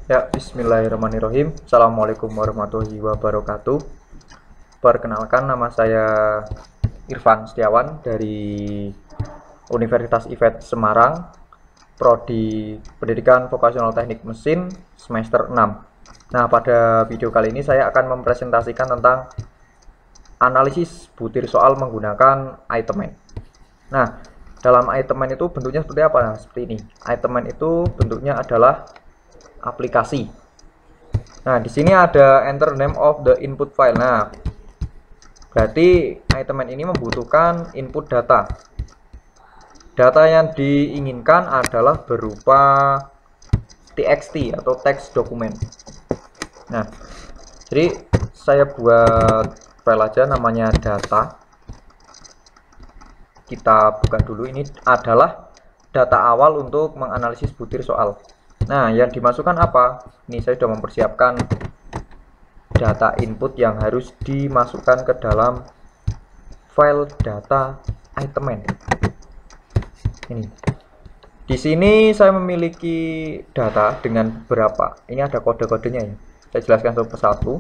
Ya, bismillahirrahmanirrahim. Assalamualaikum warahmatullahi wabarakatuh. Perkenalkan, nama saya Irfan Setiawan dari Universitas IFET Semarang, Prodi Pendidikan Vokasional Teknik Mesin semester 6. Nah, pada video kali ini saya akan mempresentasikan tentang analisis butir soal menggunakan itemen. Nah, dalam itemen itu bentuknya seperti apa? Nah, seperti ini. Itemen itu bentuknya adalah aplikasi. Nah, di sini ada enter name of the input file. Nah, berarti itemen ini membutuhkan input data. Data yang diinginkan adalah berupa txt atau text dokumen. Nah, jadi saya buat file aja namanya data. Kita buka dulu. Ini adalah data awal untuk menganalisis butir soal. Nah, yang dimasukkan apa? Ini saya sudah mempersiapkan data input yang harus dimasukkan ke dalam file data itemen. Ini. Di sini saya memiliki data dengan beberapa. Ini ada kode-kodenya ya. Saya jelaskan satu persatu.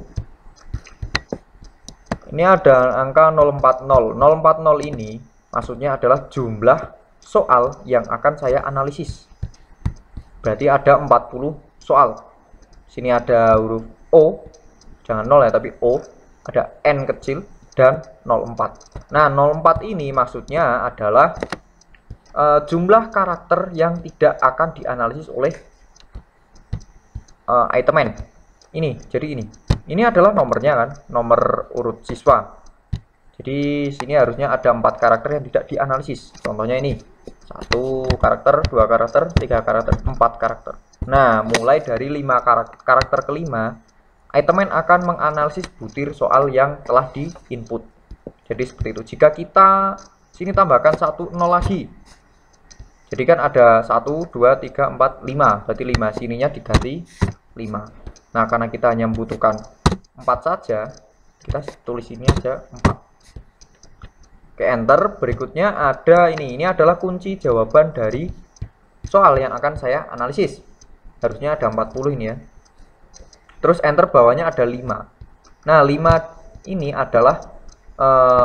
Ini ada angka 040. 040 ini maksudnya adalah jumlah soal yang akan saya analisis. Berarti ada 40 soal. Sini ada huruf O, jangan 0 ya, tapi O. Ada N kecil dan 04. Nah, 04 ini maksudnya adalah jumlah karakter yang tidak akan dianalisis oleh itemen. Ini, jadi ini. Ini adalah nomornya kan, nomor urut siswa. Jadi sini harusnya ada 4 karakter yang tidak dianalisis. Contohnya ini. 1 karakter, 2 karakter, 3 karakter, 4 karakter. Nah, mulai dari 5 karakter kelima, itemen akan menganalisis butir soal yang telah di-input. Jadi seperti itu. Jika kita sini tambahkan 1 0 lagi. Jadi kan ada 1, 2, 3, 4, 5. Berarti 5. Sininya diganti 5. Nah, karena kita hanya membutuhkan 4 saja, kita tulis ini aja 4. Oke, enter. Berikutnya ada ini adalah kunci jawaban dari soal yang akan saya analisis. Harusnya ada 40 ini ya. Terus enter, bawahnya ada 5. Nah, 5 ini adalah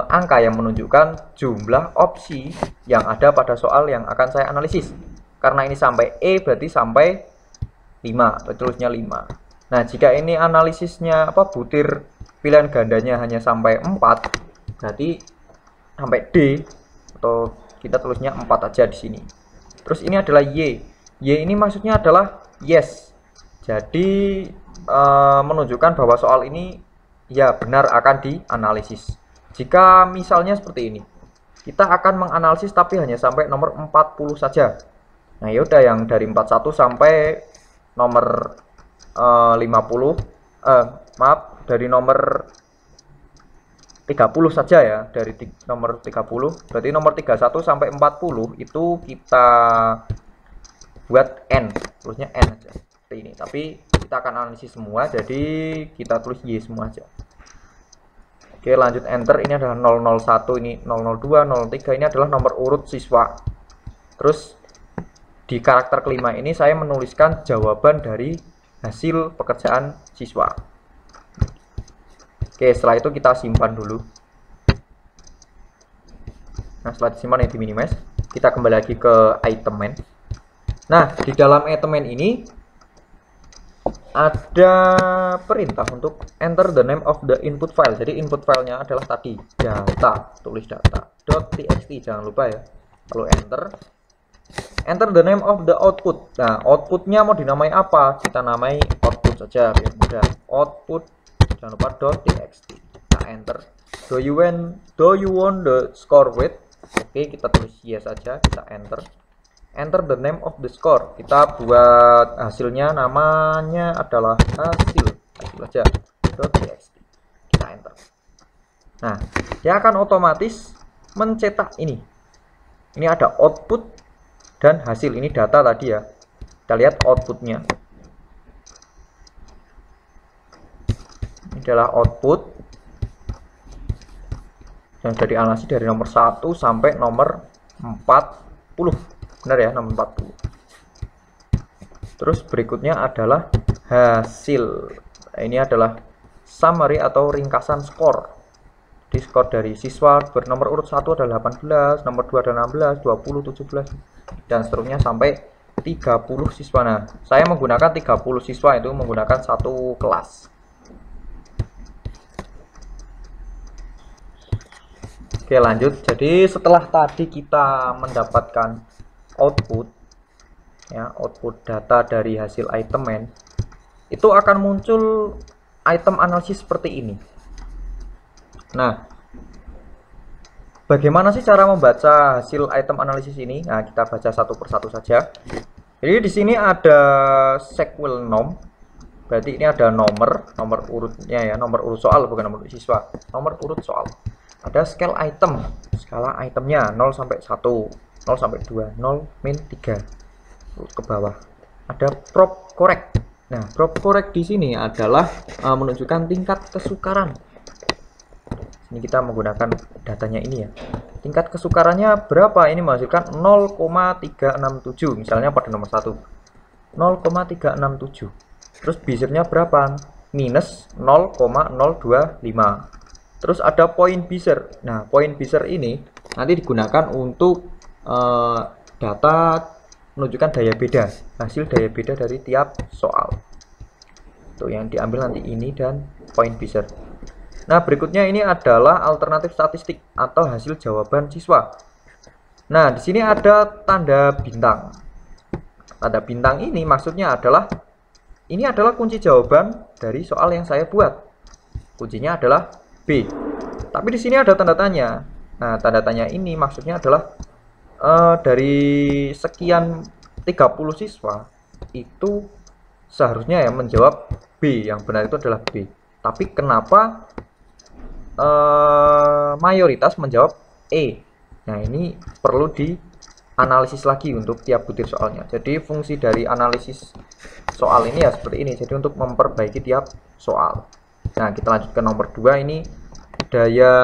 angka yang menunjukkan jumlah opsi yang ada pada soal yang akan saya analisis. Karena ini sampai E berarti sampai 5, terusnya 5. Nah, jika ini analisisnya butir pilihan gandanya hanya sampai 4, berarti sampai D, atau kita tulisnya 4 aja di sini. Terus ini adalah Y. Y ini maksudnya adalah yes. Jadi menunjukkan bahwa soal ini ya benar akan dianalisis. Jika misalnya seperti ini, kita akan menganalisis tapi hanya sampai nomor 40 saja. Nah, yaudah yang dari 41 sampai nomor 50, dari nomor 30 saja ya, dari nomor 30. Berarti nomor 31 sampai 40 itu kita buat N, tulisnya N aja seperti ini. Tapi kita akan analisis semua, jadi kita tulis Y semua aja. Oke, lanjut enter. Ini adalah 001, ini 002, 03. Ini adalah nomor urut siswa. Terus di karakter kelima ini saya menuliskan jawaban dari hasil pekerjaan siswa. Oke, setelah itu kita simpan dulu. Nah, setelah disimpan ini di minimize, kita kembali lagi ke itemen. Nah, di dalam itemen ini ada perintah untuk enter the name of the input file. Jadi input filenya adalah tadi data, tulis data .txt, jangan lupa ya. Lalu enter the name of the output. Nah, outputnya mau dinamai apa? Kita namai output saja biar mudah. Output, jangan lupa .txt. Kita enter. Do you want the score with? Oke, kita tulis yes saja. Kita enter. Enter the name of the score. Kita buat hasilnya, namanya adalah hasil aja. .txt. Kita enter. Nah, dia akan otomatis mencetak ini. Ini ada output dan hasil. Ini data tadi ya. Kita lihat outputnya. Ini adalah output yang sudah dianalisis dari nomor 1 sampai nomor 40. Benar ya, nomor 40. Terus berikutnya adalah hasil. Nah, ini adalah summary atau ringkasan skor. Di skor dari siswa bernomor urut 1 adalah 18, nomor 2 adalah 16, 20, 17 dan seterusnya sampai 30 siswa. Nah, saya menggunakan 30 siswa itu menggunakan satu kelas. Oke, lanjut. Jadi setelah tadi kita mendapatkan output ya, output data dari hasil item itu akan muncul item analisis seperti ini. Nah, bagaimana sih cara membaca hasil item analisis ini? Nah, kita baca satu persatu saja. Jadi di sini ada sequel nom. Berarti ini ada nomor urutnya ya, nomor urut soal bukan nomor urut siswa. Nomor urut soal. Ada scale item. Skala itemnya 0 sampai 1, 0 sampai 2, 0 min 3. Ke bawah. Ada prop correct. Nah, prop correct di sini adalah menunjukkan tingkat kesukaran. Ini kita menggunakan datanya ini ya. Tingkat kesukarannya berapa? Ini menghasilkan 0,367 misalnya pada nomor 1. 0,367. Terus bizernya berapa? Minus 0,025. Terus ada point bizer. Nah, point bizer ini nanti digunakan untuk data menunjukkan daya beda, hasil daya beda dari tiap soal. Tuh yang diambil nanti ini dan point bizer. Nah, berikutnya ini adalah alternatif statistik atau hasil jawaban siswa. Nah, di sini ada tanda bintang. Tanda bintang ini maksudnya adalah ini adalah kunci jawaban dari soal yang saya buat. Kuncinya adalah B. Tapi di sini ada tanda tanya. Nah, tanda tanya ini maksudnya adalah dari sekian 30 siswa itu seharusnya ya menjawab B. Yang benar itu adalah B. Tapi kenapa mayoritas menjawab E? Nah, ini perlu dianalisis lagi untuk tiap butir soalnya. Jadi fungsi dari analisis soal ini ya seperti ini. Jadi untuk memperbaiki tiap soal. Nah, kita lanjut ke nomor 2. Ini daya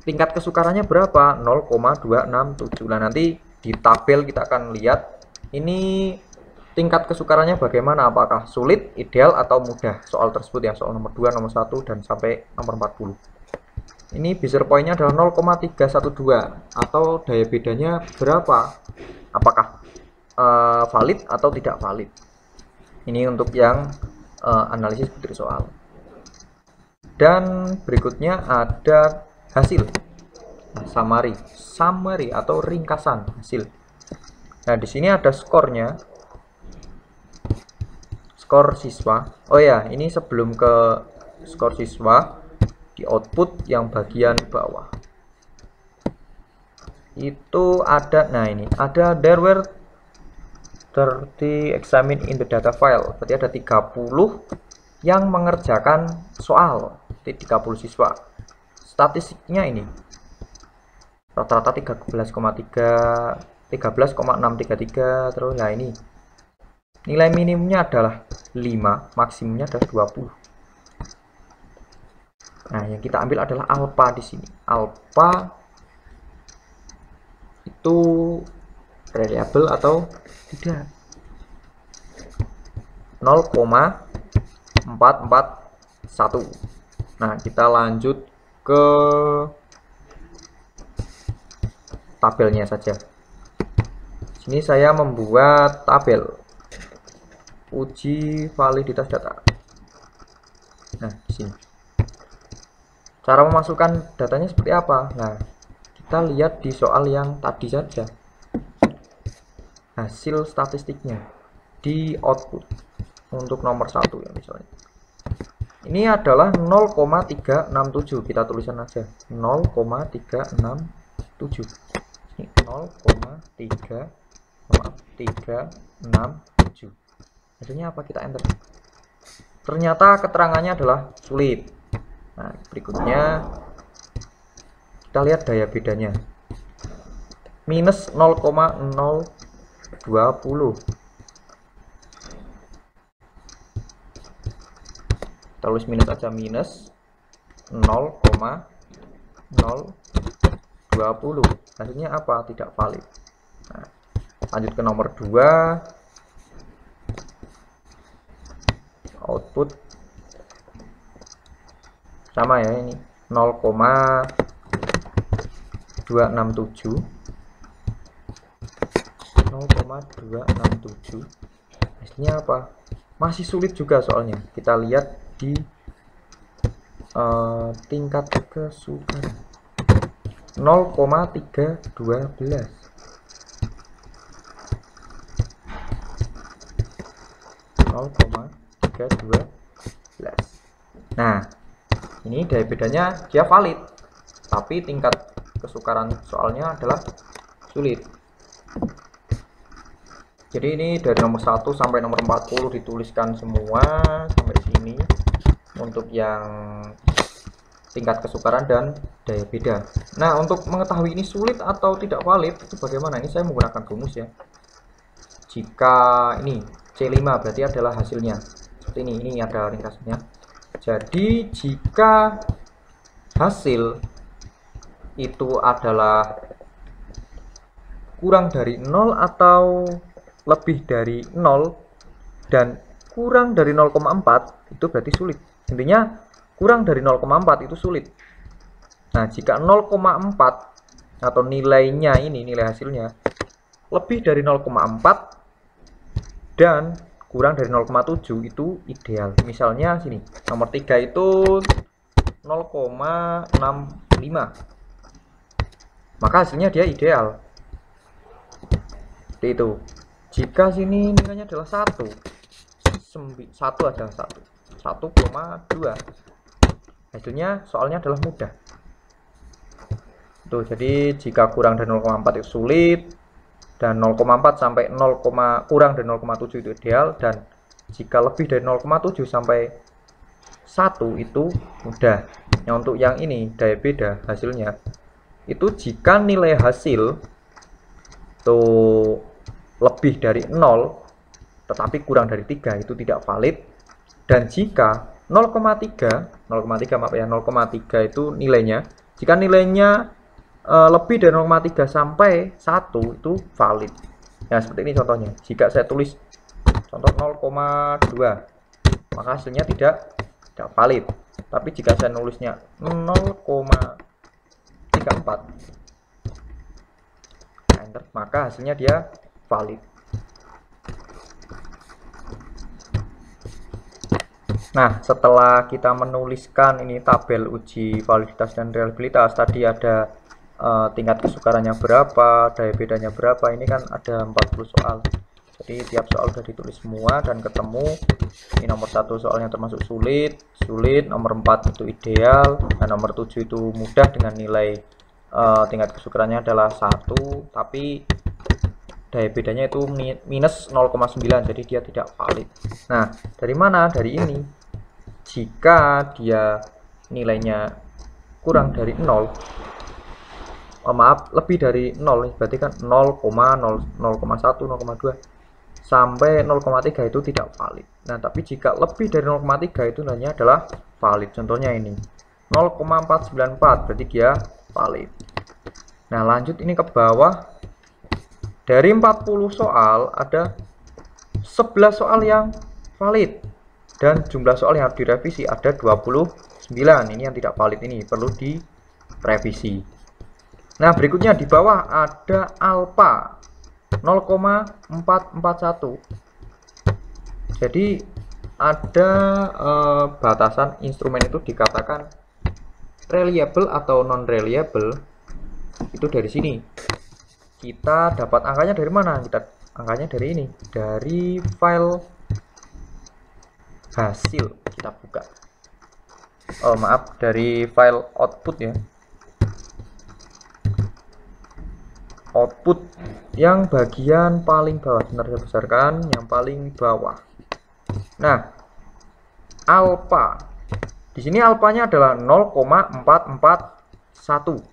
tingkat kesukarannya berapa? 0,267. Nah, nanti di tabel kita akan lihat ini tingkat kesukarannya bagaimana, apakah sulit, ideal, atau mudah soal tersebut ya, soal nomor 2, nomor 1, dan sampai nomor 40. Ini bizer poinnya adalah 0,312 atau daya bedanya berapa, apakah valid atau tidak valid. Ini untuk yang analisis butir soal. Dan berikutnya ada hasil. Nah, summary atau ringkasan hasil. Nah, di sini ada skornya. Skor siswa. Oh ya, ini sebelum ke skor siswa, di output yang bagian bawah itu ada, nah ini ada there were 30 examined in the data file. Berarti ada 30 yang mengerjakan soal, 30 siswa. Statistiknya ini rata-rata 13,633. Terus nah ini nilai minimumnya adalah 5, maksimumnya adalah 20. Nah, yang kita ambil adalah alpha di sini. Alpha itu variabel atau tidak? 0,441. Nah, kita lanjut ke tabelnya saja. Sini saya membuat tabel uji validitas data. Nah, di sini. Cara memasukkan datanya seperti apa? Nah, kita lihat di soal yang tadi saja. Hasil statistiknya di output untuk nomor 1 ya misalnya. Ini adalah 0,367. Kita tulisan aja 0,367. Ini 0,367. Hasilnya apa? Kita enter. Ternyata keterangannya adalah sulit. Nah, berikutnya kita lihat daya bedanya. Minus 0,020. Tulis minus aja, minus 0,020. Hasilnya apa? Tidak valid. Nah, lanjut ke nomor 2. output sama ya, ini 0,267 hasilnya apa? Masih sulit juga soalnya. Kita lihat di tingkat kesukaran 0,312. Nah, ini dari bedanya dia valid, tapi tingkat kesukaran soalnya adalah sulit. Jadi ini dari nomor 1 sampai nomor 40 dituliskan semua sampai sini untuk yang tingkat kesukaran dan daya beda. Nah, untuk mengetahui ini sulit atau tidak valid itu bagaimana? Ini saya menggunakan rumus ya. Jika ini C5 berarti adalah hasilnya. Seperti ini ada ringkasannya. Jadi jika hasil itu adalah kurang dari 0 atau lebih dari 0 dan kurang dari 0,4 itu berarti sulit. Intinya kurang dari 0,4 itu sulit. Nah, jika 0,4 atau nilainya ini, nilai hasilnya lebih dari 0,4 dan kurang dari 0,7 itu ideal. Misalnya sini, nomor 3 itu 0,65. Maka hasilnya dia ideal. Seperti itu. Jika sini nilainya adalah 1 adalah 1,2. Hasilnya soalnya adalah mudah. Tuh, jadi jika kurang dari 0,4 itu sulit, dan 0,4 sampai kurang dari 0,7 itu ideal, dan jika lebih dari 0,7 sampai 1 itu mudah. Nah, untuk yang ini daya beda hasilnya itu jika nilai hasil tuh lebih dari 0 tetapi kurang dari 3 itu tidak valid, dan jika 0,3 maaf ya, 0,3 itu nilainya, jika nilainya lebih dari 0,3 sampai 1 itu valid. Nah, seperti ini contohnya. Jika saya tulis contoh 0,2 maka hasilnya tidak valid. Tapi jika saya nulisnya 0,34 enter, maka hasilnya dia valid. Nah, setelah kita menuliskan ini tabel uji validitas dan reliabilitas, tadi ada tingkat kesukarannya berapa, daya bedanya berapa, ini kan ada 40 soal. Jadi tiap soal sudah ditulis semua dan ketemu. Ini nomor 1 soalnya termasuk sulit, nomor 4 itu ideal, dan nomor 7 itu mudah dengan nilai tingkat kesukarannya adalah 1, tapi daya bedanya itu minus 0,9, jadi dia tidak valid. Nah, dari mana? Dari ini. Jika dia nilainya kurang dari 0, lebih dari 0, berarti kan 0,0, 0,1, 0,2 sampai 0,3 itu tidak valid. Nah, tapi jika lebih dari 0,3 itu nilainya adalah valid. Contohnya ini 0,494, berarti dia valid. Nah, lanjut ini ke bawah. Dari 40 soal ada 11 soal yang valid, dan jumlah soal yang harus direvisi ada 29. Ini yang tidak valid, ini perlu direvisi. Nah, berikutnya di bawah ada alpha 0,441. Jadi ada batasan instrumen itu dikatakan reliable atau non reliable. Itu dari sini. Kita dapat angkanya dari mana? Angkanya dari ini, dari file hasil. Kita buka. Dari file output ya. Output yang bagian paling bawah. Sebentar, saya besarkan yang paling bawah. Nah, alpha. Di sini alpanya adalah 0,441.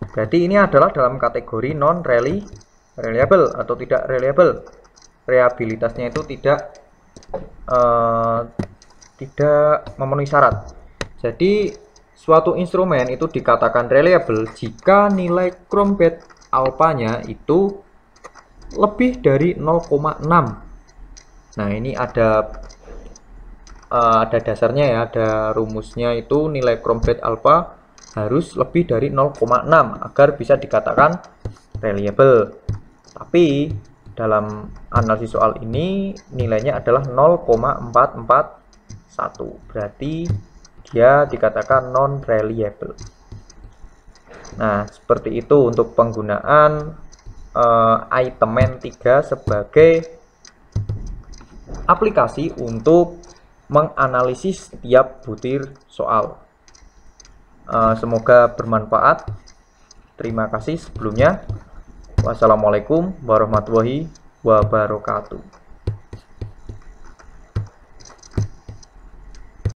Berarti ini adalah dalam kategori non reliable atau tidak reliable. Reliabilitasnya itu tidak memenuhi syarat. Jadi suatu instrumen itu dikatakan reliable jika nilai Cronbet alpha-nya itu lebih dari 0,6. Nah, ini ada dasarnya ya, ada rumusnya, itu nilai Cronbet alpha harus lebih dari 0,6 agar bisa dikatakan reliable. Tapi dalam analisis soal ini nilainya adalah 0,441, berarti dia dikatakan non reliable. Nah, seperti itu untuk penggunaan item 3 sebagai aplikasi untuk menganalisis setiap butir soal. Semoga bermanfaat. Terima kasih sebelumnya. Wassalamualaikum warahmatullahi wabarakatuh.